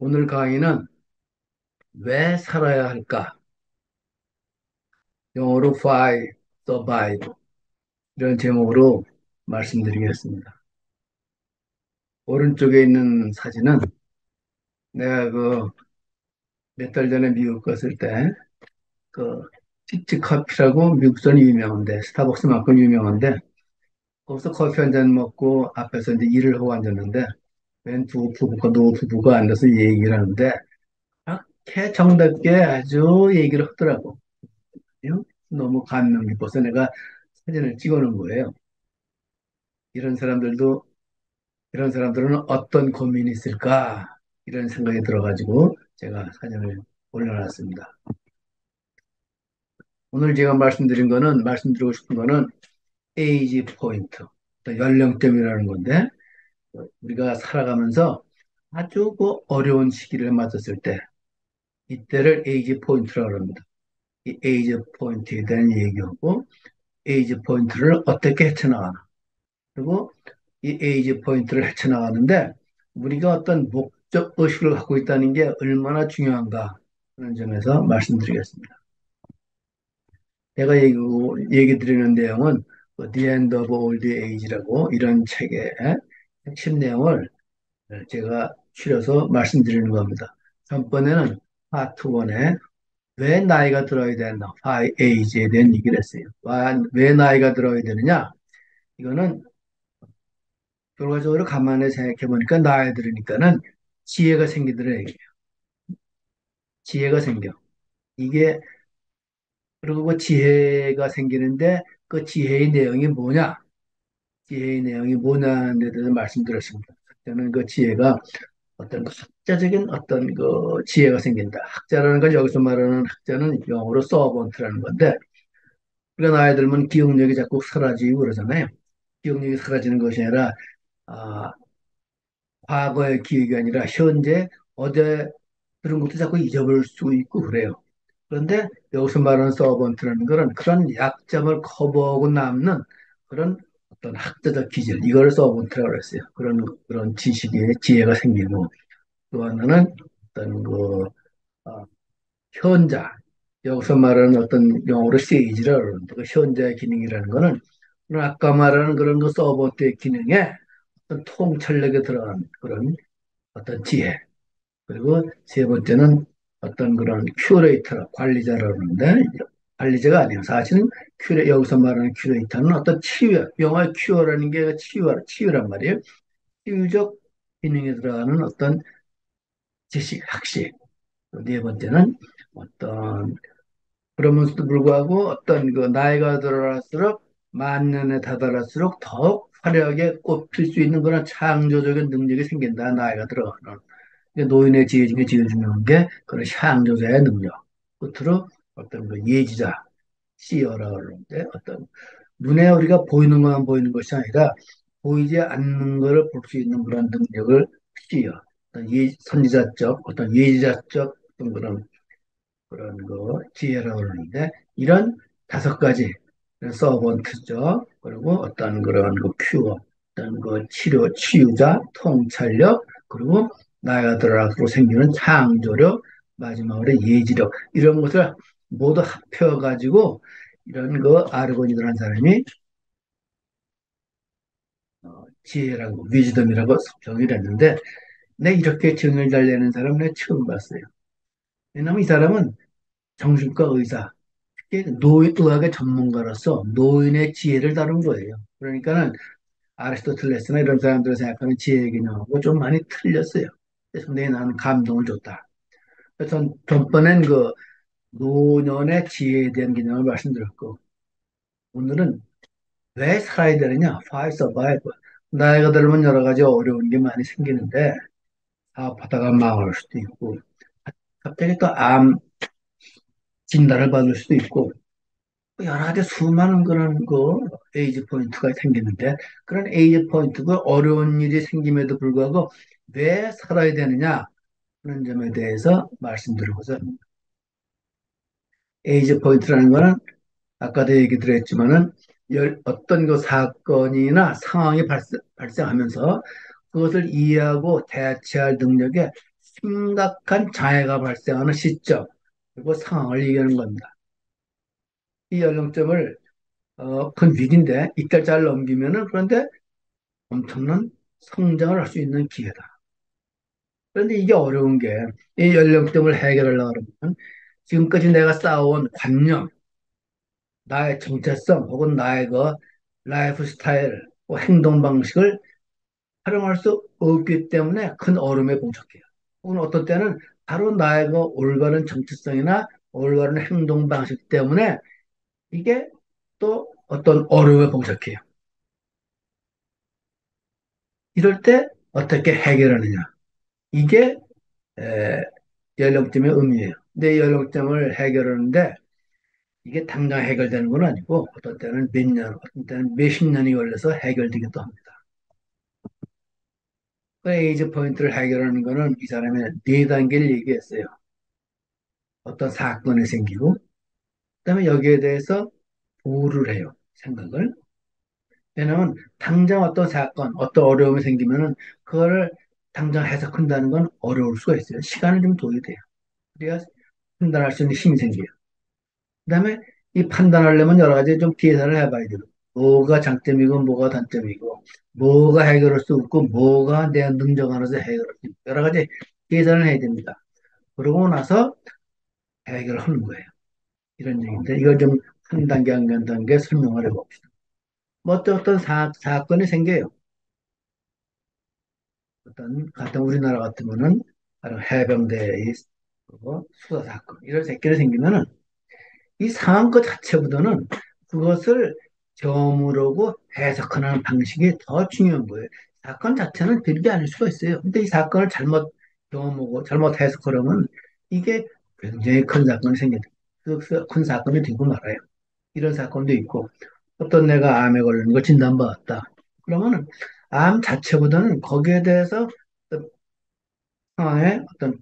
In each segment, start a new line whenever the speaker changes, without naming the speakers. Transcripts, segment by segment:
오늘 강의는 왜 살아야 할까? 영어로 Why Survive 이런 제목으로 말씀드리겠습니다. 오른쪽에 있는 사진은 내가 몇 달 전에 미국 갔을 때 그 피치 커피라고 미국에서는 유명한데 스타벅스만큼 유명한데 거기서 커피 한 잔 먹고 앞에서 이제 일을 하고 앉았는데 웬 두 부부가 노 부부가 앉아서 얘기를 하는데 그렇게 정답게 아주 얘기를 하더라고. 너무 감명 깊어서 내가 사진을 찍어 놓은 거예요. 이런 사람들도, 이런 사람들은 어떤 고민이 있을까? 이런 생각이 들어가지고 제가 사진을 올려놨습니다. 오늘 제가 말씀드리고 싶은 거는 에이지 포인트, 또 연령점이라는 건데, 우리가 살아가면서 아주 어려운 시기를 맞았을 때, 이때를 에이지 포인트라고 합니다. 이 에이지 포인트에 대한 얘기하고, 에이지 포인트를 어떻게 헤쳐나가나. 그리고 이 에이지 포인트를 헤쳐나가는데 우리가 어떤 목적 의식을 갖고 있다는 게 얼마나 중요한가 하는 점에서 말씀드리겠습니다. 제가 얘기 드리는 내용은 The End of Old Age라고 이런 책의 핵심 내용을 제가 추려서 말씀드리는 겁니다. 전번에는 파트 1에 왜 나이가 들어야 되나, Why Age에 대한 얘기를 했어요. 왜 나이가 들어야 되느냐? 이거는 결과적으로 가만히 생각해 보니까 나이 들으니까는 지혜가 생기더라 얘기예요. 지혜가 생겨. 이게 그리고 그 지혜가 생기는데 그 지혜의 내용이 뭐냐? 지혜의 내용이 뭐냐에 대해서 말씀드렸습니다. 저는 그 지혜가 어떤 그 학자적인 어떤 그 지혜가 생긴다. 학자라는 건 여기서 말하는 학자는 영어로 서번트라는 건데 우리가 나이 들면 기억력이 자꾸 사라지고 그러잖아요. 기억력이 사라지는 것이 아니라 아, 과거의 기억이 아니라 현재 어제 그런 것도 자꾸 잊어버릴 수 있고 그래요. 그런데 여기서 말하는 서번트라는 거는 그런 약점을 커버하고 남는 그런 어떤 학자적 기질, 이걸 서번트라고 했어요. 그런 지식의 지혜가 생기고 또 하나는 어떤 어, 현자, 여기서 말하는 어떤 영어로 세이지라고 그러는데 그 현자의 기능이라는 거는 아까 말하는 그런 그 서번트의 기능에 어떤 통찰력에 들어간 그런 어떤 지혜, 그리고 세 번째는 어떤 그런 큐레이터, 관리자라고 하는데, 관리자가 아니에요. 사실은 여기서 말하는 큐레이터는 어떤 치유, 영어의 큐어라는 게 치유란 말이에요. 치유적 기능에 들어가는 어떤 지식, 학식. 네 번째는 어떤, 그러면서도 불구하고 어떤 그 나이가 들어갈수록, 만년에 다다를수록 더욱 화려하게 꽃필 수 있는 그런 창조적인 능력이 생긴다. 나이가 들어가는. 노인의 지혜 중에 제일 중요한 게 그런 향조자의 능력. 끝으로 어떤 그 예지자, 씨어라고 그러는데 어떤 눈에 우리가 보이는 것만 보이는 것이 아니라 보이지 않는 것을 볼 수 있는 그런 능력을 씨어. 어떤 선지자적, 어떤 예지자적 어떤 그런 거 지혜라고 그러는데 이런 다섯 가지 서번트죠. 그리고 어떤 그런 그 큐어, 어떤 그 치유자, 통찰력, 그리고 나이가 들어갈수록 생기는 창조력, 마지막으로 예지력 이런 것을 모두 합혀가지고 이런 거 아르고니드라는 사람이 지혜라고 위즈덤이라고 정의를 했는데 내 이렇게 정의를 잘 내는 사람 내 처음 봤어요. 왜냐면 이 사람은 정신과 의사, 의학의 전문가로서 노인의 지혜를 다룬 거예요. 그러니까는 아리스토텔레스나 이런 사람들이 생각하는 지혜 개념하고 좀 많이 틀렸어요. 그래서 내 나는 감동을 줬다. 그래서 전번엔 그 노년의 지혜에 대한 개념을 말씀드렸고 오늘은 왜 살아야 되느냐? Why survive? 나이가 들면 여러 가지 어려운 게 많이 생기는데 사업하다가 망할 수도 있고 갑자기 또 암 진단을 받을 수도 있고 여러 가지 수많은 그런 에이지 포인트가 생기는데 그런 에이지 포인트가 어려운 일이 생김에도 불구하고 왜 살아야 되느냐 하는 점에 대해서 말씀드리고자 합니다. 에이지 포인트라는 거는 아까도 얘기 드렸지만은 어떤 그 사건이나 상황이 발생하면서 그것을 이해하고 대처할 능력에 심각한 장애가 발생하는 시점, 그리고 상황을 얘기하는 겁니다. 이 연령점을 큰 위기인데 이때 잘 넘기면은 그런데 엄청난 성장을 할 수 있는 기회다. 그런데 이게 어려운 게 이 연령점을 해결하려고 그러면 지금까지 내가 쌓아온 관념, 나의 정체성 혹은 나의 그 라이프 스타일, 행동 방식을 활용할 수 없기 때문에 큰 어려움에 봉착해요. 혹은 어떤 때는 바로 나의 그 올바른 정체성이나 올바른 행동 방식 때문에 이게 또 어떤 어려움에 봉착해요. 이럴 때 어떻게 해결하느냐. 이게 에, 연령점의 의미예요. 근데 이 연령점을 해결하는데 이게 당장 해결되는 건 아니고 어떤 때는 몇 년, 어떤 때는 몇십 년이 걸려서 해결되기도 합니다. 그 에이즈 포인트를 해결하는 거는 이 사람이 네 단계를 얘기했어요. 어떤 사건이 생기고 그다음에 여기에 대해서 보호를 해요. 생각을. 왜냐하면 당장 어떤 사건, 어떤 어려움이 생기면은 그거를 당장 해석한다는 건 어려울 수가 있어요. 시간을 좀 둬야 돼요. 그래야 판단할 수 있는 힘이 생겨요. 그다음에 이 판단하려면 여러 가지 좀 계산을 해봐야 돼요. 뭐가 장점이고 뭐가 단점이고 뭐가 해결할 수 없고 뭐가 내 능력 안에서 해결할 수 있고 여러 가지 계산을 해야 됩니다. 그러고 나서 해결하는 거예요. 이런 얘기인데 이걸 좀 한 단계 한 단계 설명을 해봅시다. 뭐 어떤 사건이 생겨요. 같은 우리나라 같으면은 바로 해병대의 수사 사건 이런 새끼를 생기면은 이 상황 그 자체보다는 그것을 저물어고 해석하는 방식이 더 중요한 거예요. 사건 자체는 별게 아닐 수가 있어요. 근데 이 사건을 잘못 경험하고 잘못 해석하려면 이게 굉장히 큰 사건이 생겨요. 큰 사건이 되고 말아요. 이런 사건도 있고 어떤 내가 암에 걸리는 거 진단받았다. 그러면은 암 자체보다는 거기에 대해서 어떤 상황에 어떤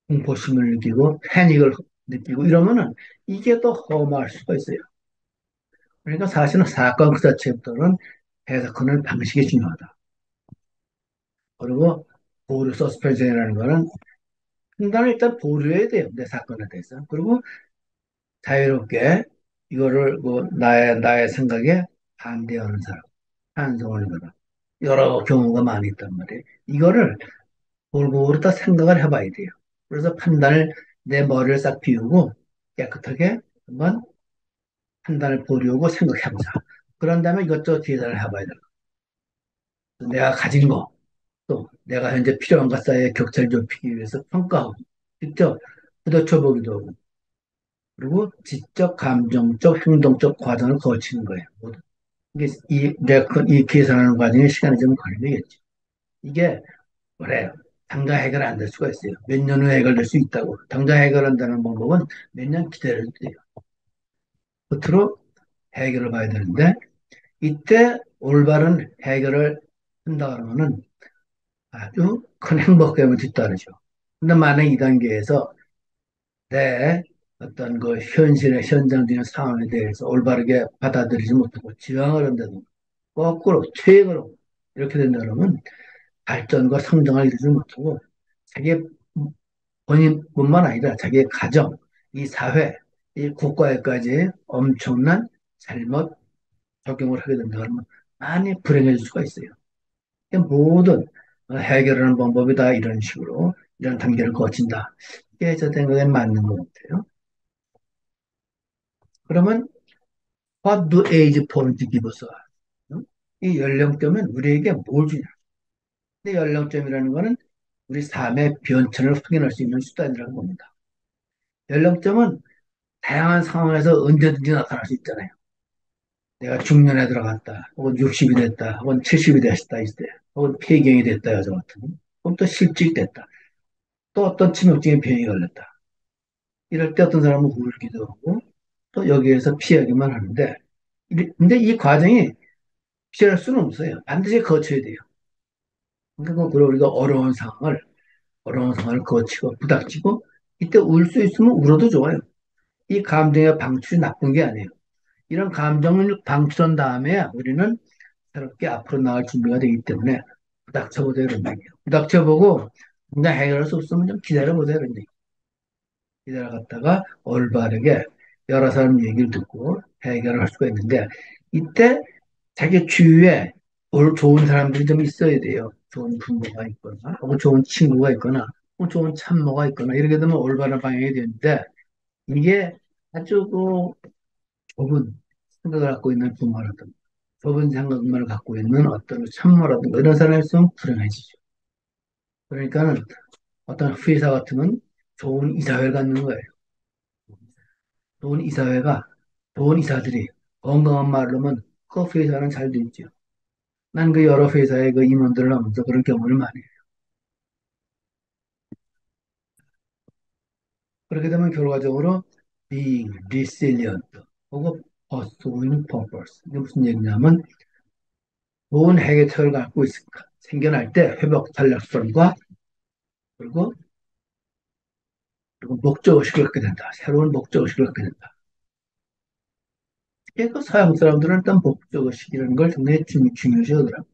공포심을 느끼고 패닉을 느끼고 이러면은 이게 더 허무할 수가 있어요. 그러니까 사실은 사건 그 자체부터는 해석하는 방식이 중요하다. 그리고 보류 서스펜션이라는 거는 판단을 일단 보류해야 돼요. 내 사건에 대해서. 그리고 자유롭게 이거를 뭐 나의 생각에 반대하는 사람, 찬성하는 사람 여러 경우가 많이 있단 말이에요. 이거를 골고루 다 생각을 해봐야 돼요. 그래서 판단을 내 머리를 싹 비우고 깨끗하게 한번 판단을 보려고 생각해보자. 그런 다음에 이것저것 계산을 해봐야 돼요. 내가 가진 거, 또 내가 현재 필요한 것 사이의 격차를 좁히기 위해서 평가하고, 직접 부딪혀보기도 하고, 그리고 지적, 감정적, 행동적 과정을 거치는 거예요. 모두. 이게 이 계산하는 과정에 시간이 좀 걸리겠죠. 이게 그래요. 당장 해결 안 될 수가 있어요. 몇 년 후에 해결될 수 있다고. 당장 해결한다는 방법은 몇 년 기다려야 돼요. 끝으로 해결을 봐야 되는데, 이때 올바른 해결을 한다 그러면은 아주 큰 행복감이 뒤따르죠. 근데 만약 이 단계에서 내 어떤 그 현실의 현장적인 상황에 대해서 올바르게 받아들이지 못하고 지향을 한다든가 거꾸로 퇴행을 이렇게 된다 그러면 발전과 성장을 이루지 못하고 자기 본인뿐만 아니라 자기의 가정, 이 사회, 이 국가에까지 엄청난 잘못 적용을 하게 된다 그러면 많이 불행해질 수가 있어요. 모든 해결하는 방법이 다 이런 식으로 이런 단계를 거친다. 이게 제 생각엔 맞는 것 같아요. 그러면 What do age point give us? 이 연령점은 우리에게 뭘 주냐? 근데 연령점이라는 거는 우리 삶의 변천을 확인할 수 있는 수단이라는 겁니다. 연령점은 다양한 상황에서 언제든지 나타날 수 있잖아요. 내가 중년에 들어갔다, 혹은 60이 됐다, 혹은 70이 됐다, 이때, 혹은 폐경이 됐다, 여자 같은 경우, 혹은 또 실직이 됐다, 또 어떤 치명적인 병이 걸렸다. 이럴 때 어떤 사람은 울기도 하고, 또 여기에서 피하기만 하는데, 근데 이 과정이 피할 수는 없어요. 반드시 거쳐야 돼요. 그러니까 그 우리가 어려운 상황을 거치고 부닥치고, 이때 울 수 있으면 울어도 좋아요. 이 감정의 방출이 나쁜 게 아니에요. 이런 감정을 방출한 다음에 우리는 새롭게 앞으로 나갈 준비가 되기 때문에 부닥쳐보자 이런 얘기예요. 부닥쳐보고 근데 해결할 수 없으면 좀 기다려보자, 이런 얘기. 기다려갔다가 올바르게 여러 사람 얘기를 듣고 해결을 할 수가 있는데, 이때 자기 주위에 좋은 사람들이 좀 있어야 돼요. 좋은 부모가 있거나, 혹은 좋은 친구가 있거나, 혹은 좋은 참모가 있거나, 이렇게 되면 올바른 방향이 되는데, 이게 아주 좁은 생각을 갖고 있는 부모라든가, 좁은 생각만을 갖고 있는 어떤 참모라든가, 이런 사람이 있으면 불행해지죠. 그러니까는 어떤 회사 같으면 좋은 이사회를 갖는 거예요. 좋은 이사회가, 좋은 이사들이 건강한 말로 하면 그 회사는 잘 돼 있죠. 난 그 여러 회사의 그 임원들을 하면서 그런 경험을 많이 해요. 그렇게 되면 결과적으로 being resilient 혹은 pursuing purpose. 이게 무슨 얘기냐면 좋은 해결책을 갖고 생겨날 때 회복 탄력성과 그리고, 그리고 목적의식을 갖게 된다. 새로운 목적의식을 갖게 된다. 특히 그 서양 사람들은 일단 목적의식이라는 걸 상당히 중요시 하더라고요.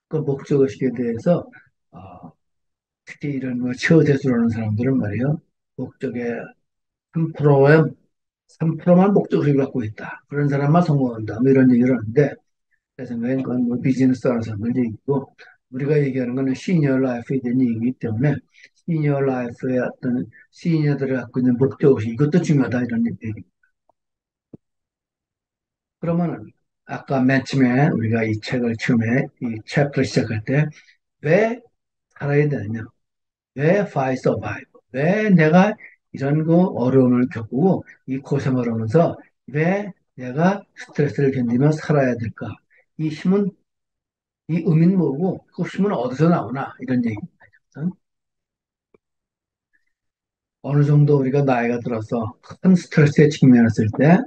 그 목적의식에 대해서 어, 특히 이런 뭐 처대수라는 사람들은 말이에요. 목적의 3%에 3%만 목적의식을 갖고 있다. 그런 사람만 성공한다. 뭐 이런 얘기를 하는데 제 생각엔 그건 뭐 비즈니스 하는 사람들 얘기고 우리가 얘기하는 거는 시니어 라이프에 대한 얘기이기 때문에 시니어 라이프의 어떤 시니어들이 갖고 있는 목적의식 이것도 중요하다 이런 얘기. 그러면은 아까 맨 처음에 우리가 이 책을 처음에 이 챕터를 시작할 때 왜 살아야 되느냐? 왜 fight survive? 왜 내가 이런 거 어려움을 겪고 이 고생을 하면서 왜 내가 스트레스를 견디며 살아야 될까? 이 힘은 이 의미는 뭐고 그 힘은 어디서 나오나 이런 얘기입니다. 어느 정도 우리가 나이가 들어서 큰 스트레스에 직면했을 때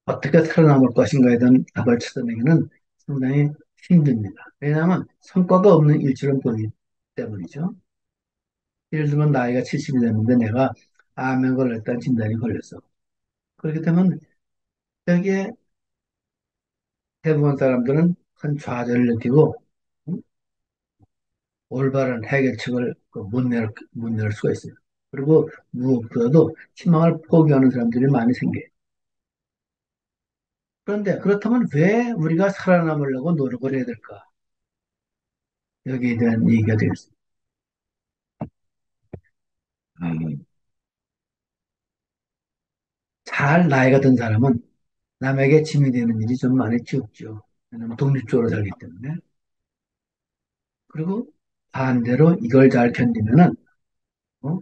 어떻게 살아남을 것인가에 대한 답을 찾아내기는 상당히 힘듭니다. 왜냐하면 성과가 없는 일처럼 보이기 때문이죠. 예를 들면 나이가 70이 됐는데 내가 암에 걸렸다는 진단이 걸렸어. 그렇게 되면 여기에 대부분 사람들은 큰 좌절을 느끼고 올바른 해결책을 못 낼 수가 있어요. 그리고 무엇보다도 희망을 포기하는 사람들이 많이 생겨요. 그런데 그렇다면 왜 우리가 살아남으려고 노력을 해야 될까? 여기에 대한 얘기가 되겠습니다. 음, 잘 나이가 든 사람은 남에게 짐이 되는 일이 좀 많이 적죠. 왜냐하면 독립적으로 살기 때문에. 그리고 반대로 이걸 잘 견디면은 어?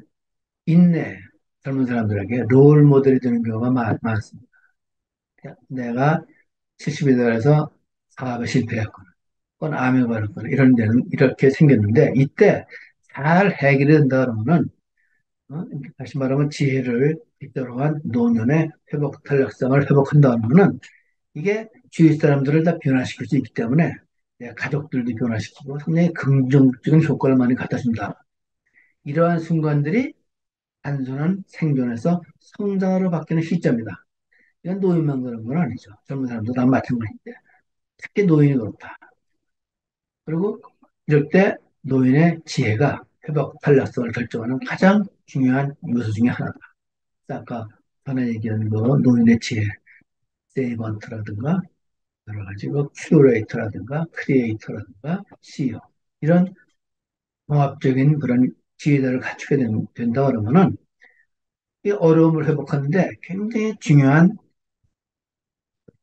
인내, 젊은 사람들에게 롤 모델이 되는 경우가 많습니다. 내가 70이 돼서 사업에 실패했거나, 또는 암에 걸렸거나, 이런 데는 이렇게 생겼는데, 이때 잘 해결이 된다 그러면은, 다시 말하면 지혜를 빗대로 한 노년의 회복, 탄력성을 회복한다 그러면은, 이게 주위 사람들을 다 변화시킬 수 있기 때문에, 내 가족들도 변화시키고, 상당히 긍정적인 효과를 많이 갖다 준다. 이러한 순간들이 단순한 생존에서 성장으로 바뀌는 시점이다. 이건 노인만 그런 건 아니죠. 젊은 사람도 다 마찬가지인데. 특히 노인이 그렇다. 그리고 이럴 때 노인의 지혜가 회복 탄력성을 결정하는 가장 중요한 요소 중에 하나다. 아까 전에 얘기한 거 노인의 지혜, 세이번트라든가 여러 가지 큐레이터라든가 크리에이터라든가 CEO 이런 종합적인 그런 지혜들을 갖추게 된다 그러면은 이 어려움을 회복하는데 굉장히 중요한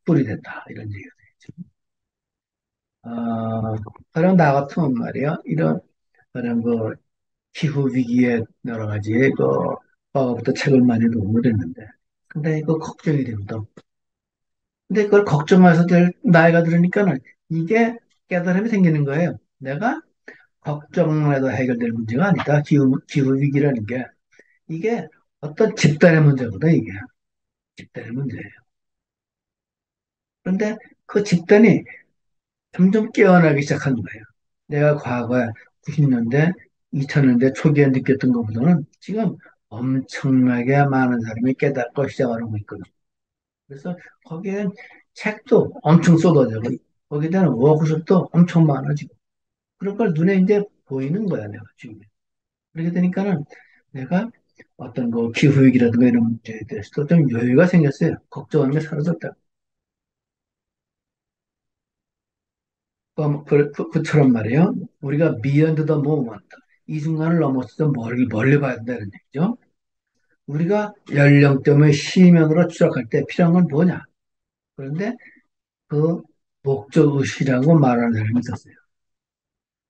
뿔이 된다 이런 얘기가 되죠. 가령 나 같으면 말이야 이런 그런 기후 위기에 여러 가지 과거부터 책을 많이 공부를 했는데 근데 이거 걱정이 됩니다. 근데 그걸 걱정해서 될 나이가 들으니까는 이게 깨달음이 생기는 거예요. 내가 걱정을 해도 해결될 문제가 아니다. 기후 위기라는 게 이게 어떤 집단의 문제거든 이게 집단의 문제예요. 그런데 그 집단이 점점 깨어나기 시작한 거예요. 내가 과거에 90년대, 2000년대 초기에 느꼈던 것보다는 지금 엄청나게 많은 사람이 깨닫고 시작하고 있거든요. 그래서 거기엔 책도 엄청 쏟아지고, 거기에 대한 워크숍도 엄청 많아지고, 그런 걸 눈에 이제 보이는 거야, 내가 지금. 그렇게 되니까는 내가 어떤 그 기후위기라든가 이런 문제에 대해서도 좀 여유가 생겼어요. 걱정하는 게 사라졌다. 그처럼 말이에요. 우리가 beyond the moment. 이 순간을 넘어서서 멀리 봐야 된다는 얘기죠. 우리가 연령대의 시면으로 추락할 때 필요한 건 뭐냐? 그런데 그 목적의식이라고 말하는 사람이 있었어요.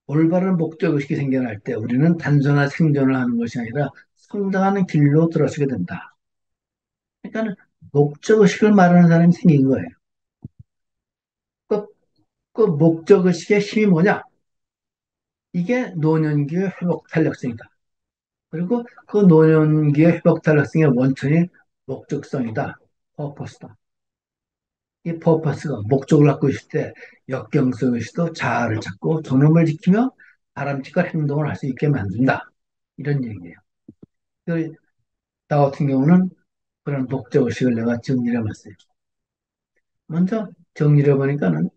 올바른 목적의식이 생겨날 때 우리는 단순한 생존을 하는 것이 아니라 성장하는 길로 들어서게 된다. 그러니까 목적의식을 말하는 사람이 생긴 거예요. 그, 그 목적의식의 힘이 뭐냐? 이게 노년기의 회복 탄력성이다. 그리고 그 노년기의 회복 탄력성의 원천이 목적성이다. 퍼포스다. 이 퍼포스가 목적을 갖고 있을 때 역경성에서도 자아를 찾고 존엄을 지키며 바람직한 행동을 할 수 있게 만든다. 이런 얘기예요. 그, 나 같은 경우는 그런 목적의식을 내가 정리를 해봤어요. 먼저 정리를 해보니까는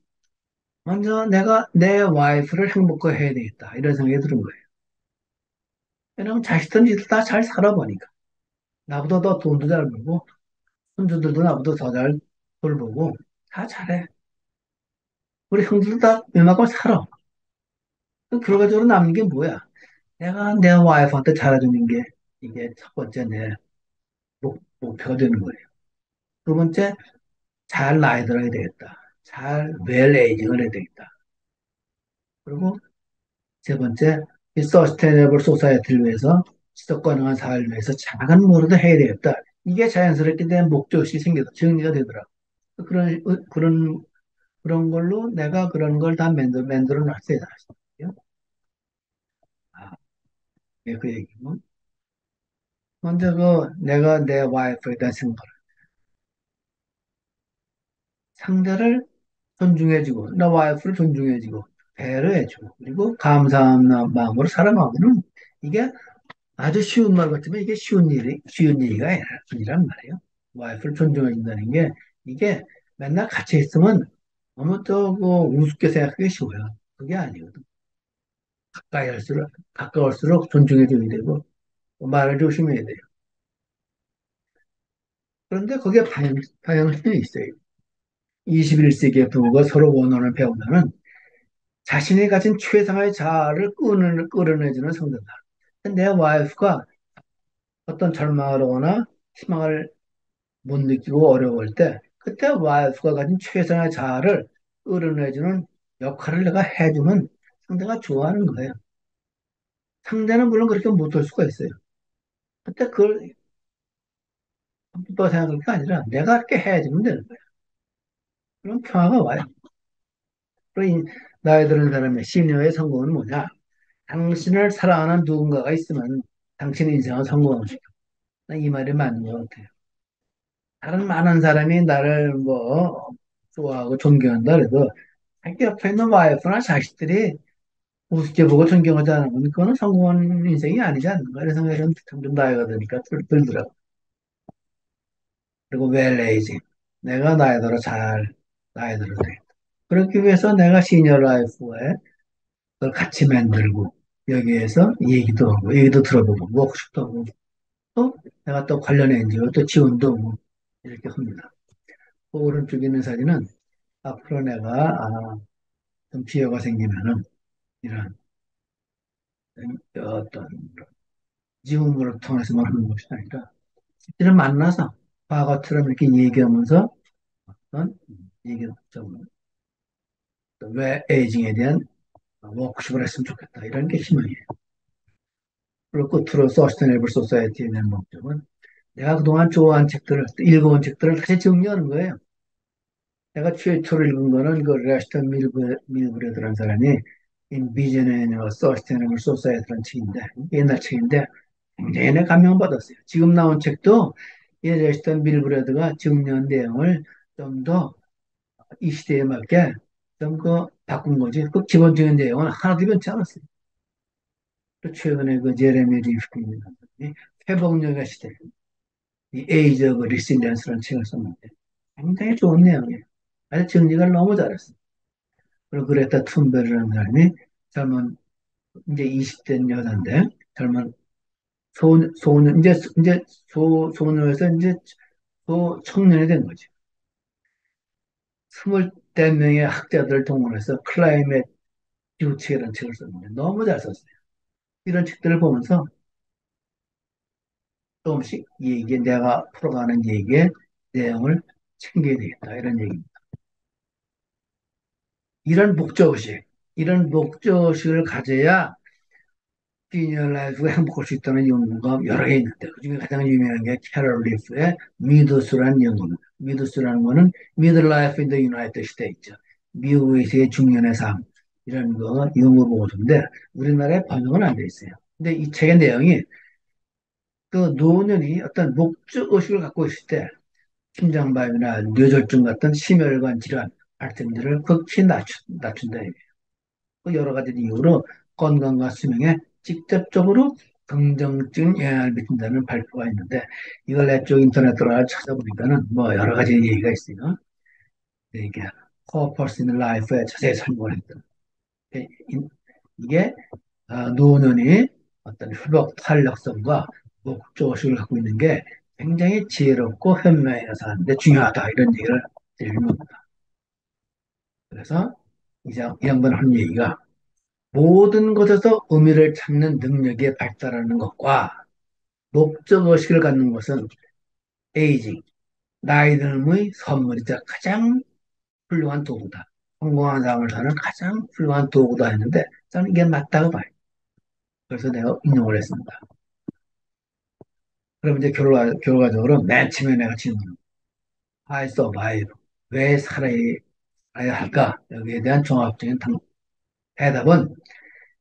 먼저 내가 내 와이프를 행복하게 해야 되겠다. 이런 생각이 드는 거예요. 왜냐면 자식들이 다 잘 살아보니까. 나보다 더 돈도 잘 벌고, 손주들도 나보다 더 잘 돌보고, 다 잘해. 우리 형들도 다 웬만큼 살아. 그 결과적으로 남는 게 뭐야? 내가 내 와이프한테 잘해주는 게 이게 첫 번째 내 목표가 되는 거예요. 두 번째, 잘 나이 들어야 되겠다. 잘 웰에이징을 해야 되겠다. 그리고 세 번째, 이 서스테이너블 소사이어티를 위해서 지속 가능한 사회를 위해서 작은 뭐라도 해야 되겠다. 이게 자연스럽게 된 목적이 생겨서 정리가 되더라고. 그런 걸로 내가 그런 걸 다 만들어 놨어요. 아, 예, 그 얘기고. 먼저 내가 내 와이프에 대한 생각, 상대를 존중해주고, 나 와이프를 존중해주고, 배려해주고, 그리고 감사한 마음으로 살아가고는 이게 아주 쉬운 말 같지만 이게 쉬운 얘기가 아니란 말이에요. 와이프를 존중해준다는 게 이게 맨날 같이 있으면 너무 우습게 생각하기 쉬워요. 그게 아니거든. 가까울수록 존중해줘야 되고, 말을 조심해야 돼요. 그런데 거기에 방향성이 있어요. 21세기의 부부가 서로 원어를 배우면은 자신이 가진 최상의 자아를 끌어내주는 성도다. 내 와이프가 어떤 절망을 하거나 희망을 못 느끼고 어려울 때 그때 와이프가 가진 최선의 자아를 끌어내주는 역할을 내가 해주면 상대가 좋아하는 거예요. 상대는 물론 그렇게 못할 수가 있어요. 그때 그걸 기뻐 생각할 게 아니라 내가 그렇게 해주면 되는 거예요. 그럼 평화가 와요. 그리고 나이 드는 사람의 시니어의 성공은 뭐냐? 당신을 사랑하는 누군가가 있으면 당신 인생은 성공할 수 있다. 이 말이 맞는 것 같아요. 다른 많은 사람이 나를 좋아하고 존경한다 그래도 자기 옆에 있는 와이프나 자식들이 우습게 보고 존경하지 않으면 그거는 성공한 인생이 아니지 않는가 이런 생각이 점점 나이가 드니까 들더라고. 그리고 웰에이징. 내가 나이 들어 나이 들어도 돼. 그렇기 위해서 내가 시니어 라이프에 그걸 같이 만들고 여기에서 얘기도 들어보고 워크숍도 하고 또 내가 또 관련 NGO 또 지원도 하고 이렇게 합니다. 그 오른쪽에 있는 사진은 앞으로 내가 좀 기회가 생기면은 이런 어떤 지원을 통해서만 하는 것이 아니라 실제로 만나서 과거처럼 이렇게 얘기하면서 어떤 얘기 좀왜 에이징에 대한 워크숍을 했으면 좋겠다 이런 게 희망이에요. 그리고 끝으로 서스테이너블 소사이어티에 대한 목적은 내가 그동안 좋아한 책들을 읽어온 책들을 다시 정리하는 거예요. 내가 최초로 읽은 거는 그 레스턴 밀브레드라는 사람이 인비전 앤 서스테이너블 소사이어티라는 책인데 옛날 책인데 굉장히 감명받았어요. 지금 나온 책도 이 레스턴 밀브레드가 정리한 내용을 좀 더 이 시대에 맞게 좀 바꾼 거지. 그 기본적인 내용은 하나도 변치 않았어요. 또 최근에 그 제레미 리프킨이 회복력의 시대, 이 에이즈 오브 리실리언스라는 책을 썼는데 굉장히 좋은 내용이에요. 아주 정리가 너무 잘했어요. 그리고 그레타 툰베르라는 사람이 젊은 이제 20대 여자인데 젊은 이제 소녀에서 이제 청년이 된 거지. 20대 명의 학자들을 동원해서 클라이맥 기후책이라는 책을 썼는데 너무 잘 썼어요. 이런 책들을 보면서 조금씩 내가 풀어가는 얘기의 내용을 챙겨야 되겠다. 이런 얘기입니다. 이런 목적의식, 이런 목적의식을 가져야 시니어 라이프가 행복할 수 있다는 연구가 여러 개 있는데 그중에 가장 유명한 게 캐럴 리프의 미드스라는 연구입니다. 미드스라는 거는 미들 라이프 인 더 유나이티드 스테이츠, 미국에서의 중년의 삶 이런 거 연구 보고서인데 우리나라에 번역은 안 돼 있어요. 근데 이 책의 내용이 그 노년이 어떤 목적 의식을 갖고 있을 때 심장마비나 뇌졸중 같은 심혈관 질환 발생들을 극히 낮춘다. 그 여러 가지 이유로 건강과 수명에 직접적으로 긍정적인 영향을 미친다는 발표가 있는데 이걸 내쪽 인터넷 들어가 찾아보니까는 뭐 여러 가지 얘기가 있어요. 이게 Purpose in Life에 자세히 설명을 했던 이게 노년이 어떤 회복 탄력성과 목적의식을 갖고 있는 게 굉장히 지혜롭고 현명해서 하는데 중요하다 이런 얘기를 드리는 겁니다. 그래서 이 양반 하는 얘기가 모든 것에서 의미를 찾는 능력이 발달하는 것과 목적의식을 갖는 것은 에이징, 나이 듦의 선물이자 가장 훌륭한 도구다. 성공한 삶을 사는 가장 훌륭한 도구다 했는데 저는 이게 맞다고 봐요. 그래서 내가 인용을 했습니다. 그럼 이제 결과적으로 맨 처음에 내가 질문, I survive. 왜 살아야 할까? 여기에 대한 종합적인 대답은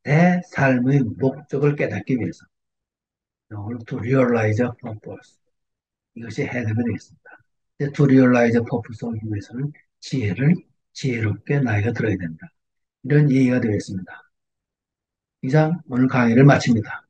내 삶의 목적을 깨닫기 위해서. 영어로 to realize a purpose. 이것이 해답이 되겠습니다. to realize a purpose 하기 위해서는 지혜롭게 나이가 들어야 된다. 이런 얘기가 되겠습니다. 이상 오늘 강의를 마칩니다.